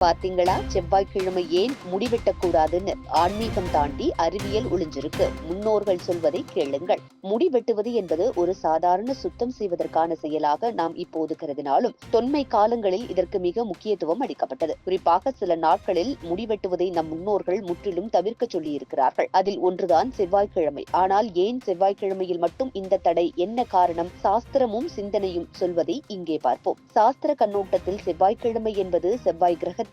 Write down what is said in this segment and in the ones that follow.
பாத்தீங்களா, செவ்வாய்க்கிழமை ஏன் முடி வெட்டக்கூடாதுன்னு ஆன்மீகம் தாண்டி அறிவியல் ஒளிஞ்சிருக்கு. முன்னோர்கள் சொல்வதை கேளுங்கள். முடி வெட்டுவது என்பது ஒரு சாதாரண சுத்தம் செய்வதற்கான செயலாக நாம் இப்போது கருதினாலும் தொன்மை காலங்களில் இதற்கு மிக முக்கியத்துவம் அளிக்கப்பட்டது. குறிப்பாக சில நாட்களில் முடி வெட்டுவதை நம் முன்னோர்கள் முற்றிலும் தவிர்க்க சொல்லி இருக்கிறார்கள். அதில் ஒன்றுதான் செவ்வாய்க்கிழமை. ஆனால் ஏன் செவ்வாய்க்கிழமையில் மட்டும் இந்த தடை? என்ன காரணம்? சாஸ்திரமும் சிந்தனையும் சொல்வதை இங்கே பார்ப்போம். சாஸ்திர கண்ணோட்டத்தில் செவ்வாய்க்கிழமை என்பது செவ்வாய் கிரக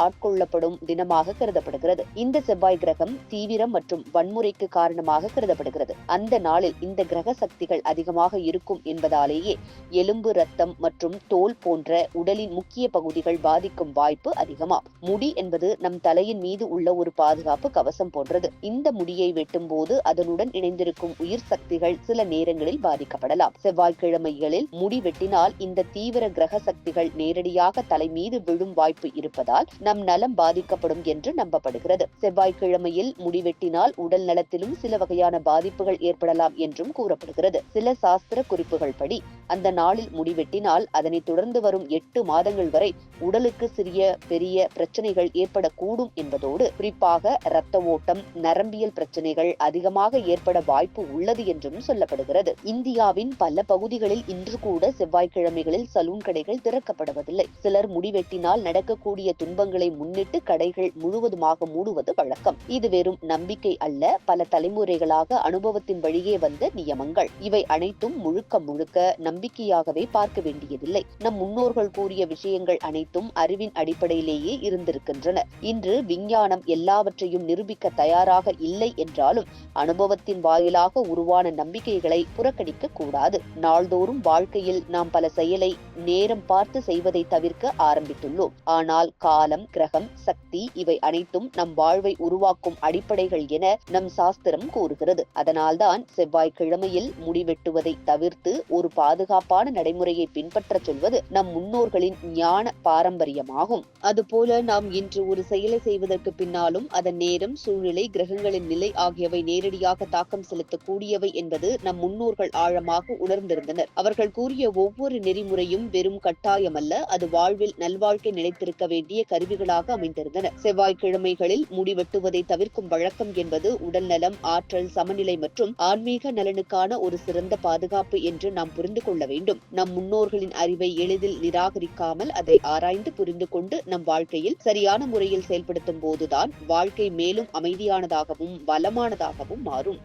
ஆட்கொள்ளப்படும் தினமாக கருதப்படுகிறது. இந்த செவ்வாய் கிரகம் தீவிரம் மற்றும் வன்முறைக்கு காரணமாக கருதப்படுகிறது. அந்த நாளில் இந்த கிரக சக்திகள் அதிகமாக இருக்கும் என்பதாலேயே எலும்பு, ரத்தம் மற்றும் தோல் போன்ற உடலின் முக்கிய பகுதிகள் பாதிக்கும் வாய்ப்பு அதிகமா. முடி என்பது நம் தலையின் மீது உள்ள ஒரு பாதுகாப்பு கவசம் போன்றது. இந்த முடியை வெட்டும் போது அதனுடன் இணைந்திருக்கும் உயிர் சக்திகள் சில நேரங்களில் பாதிக்கப்படலாம். செவ்வாய்க்கிழமைகளில் முடி வெட்டினால் இந்த தீவிர கிரக சக்திகள் நேரடியாக தலை மீது விழும் வாய்ப்பு இருப்பதால் நம் நலம் பாதிக்கப்படும் என்று நம்பப்படுகிறது. செவ்வாய்க்கிழமையில் முடிவெட்டினால் உடல் நலத்திலும் சில வகையான பாதிப்புகள் ஏற்படலாம் என்றும் கூறப்படுகிறது. சில சாஸ்திர குறிப்புகள் படி அந்த நாளில் முடிவெட்டினால் அதனை தொடர்ந்து வரும் 8 மாதங்கள் வரை உடலுக்கு சிறிய பெரிய பிரச்சனைகள் ஏற்படக்கூடும் என்பதோடு குறிப்பாக இரத்த ஓட்டம், நரம்பியல் பிரச்சனைகள் அதிகமாக ஏற்பட வாய்ப்பு உள்ளது என்றும் சொல்லப்படுகிறது. இந்தியாவின் பல பகுதிகளில் இன்று கூட செவ்வாய்க்கிழமைகளில் சலூன் கடைகள் திறக்கப்படுவதில்லை. சிலர் முடிவெட்டினால் நடக்கக்கூடிய துன்பங்களை முன்னிட்டு கடைகள் முழுவதுமாக மூடுவது வழக்கம். இது வெறும் நம்பிக்கை அல்ல, பல தலைமுறைகளாக அனுபவத்தின் வழியே வந்த நியமங்கள். இவை அனைத்தும் முழுக்க முழுக்க நம்பிக்கையாகவே பார்க்க வேண்டியதில்லை. நம் முன்னோர்கள் கூறிய விஷயங்கள் அனைத்தும் அறிவின் அடிப்படையிலேயே இருந்திருக்கின்றன. இன்று விஞ்ஞானம் எல்லாவற்றையும் நிரூபிக்க தயாராக இல்லை என்றாலும் அனுபவத்தின் வாயிலாக உருவான நம்பிக்கைகளை புறக்கணிக்க கூடாது. நாள்தோறும் வாழ்க்கையில் நாம் பல செயலை நேரம் பார்த்து செய்வதை தவிர்க்க ஆரம்பித்துள்ளோம். ஆனால் காலம், கிரகம், சக்தி இவை அனைத்தும் நம் வாழ்வை உருவாக்கும் அடிப்படைகள் என நம் சாஸ்திரம் கூறுகிறது. அதனால்தான் செவ்வாய்க்கிழமையில் முடிவெட்டுவதை தவிர்த்து ஒரு பாதுகாப்பான நடைமுறையை பின்பற்ற சொல்வது நம் முன்னோர்களின் ஞான பாரம்பரியமாகும். அதுபோல நாம் இன்று ஒரு செயலை செய்வதற்கு பின்னாலும் அதன் நேரம், சூழ்நிலை, கிரகங்களின் நிலை ஆகியவை நேரடியாக தாக்கம் செலுத்தக்கூடியவை என்பது நம் முன்னோர்கள் ஆழமாக உணர்ந்திருந்தனர். அவர்கள் கூறிய ஒவ்வொரு நெறிமுறையும் வெறும் கட்டாயமல்ல, அது வாழ்வில் நல்வாழ்க்கை நிலைத்திருக்க வேண்டிய கருவிகளாக அமைந்திருந்தன. செவ்வாய்க்கிழமைகளில் முடிவெட்டுவதை தவிர்க்கும் வழக்கம் என்பது உடல் நலம், ஆற்றல், சமநிலை மற்றும் ஆன்மீக நலனுக்கான ஒரு சிறந்த பாதுகாப்பு என்று நாம் புரிந்து கொள்ள வேண்டும். நம் முன்னோர்களின் அறிவை எளிதில் நிராகரிக்காமல் அதை ஆராய்ந்து புரிந்து கொண்டு நம் வாழ்க்கையில் சரியான முறையில் செயல்படுத்தும் போதுதான் வாழ்க்கை மேலும் அமைதியானதாகவும் வளமானதாகவும் மாறும்.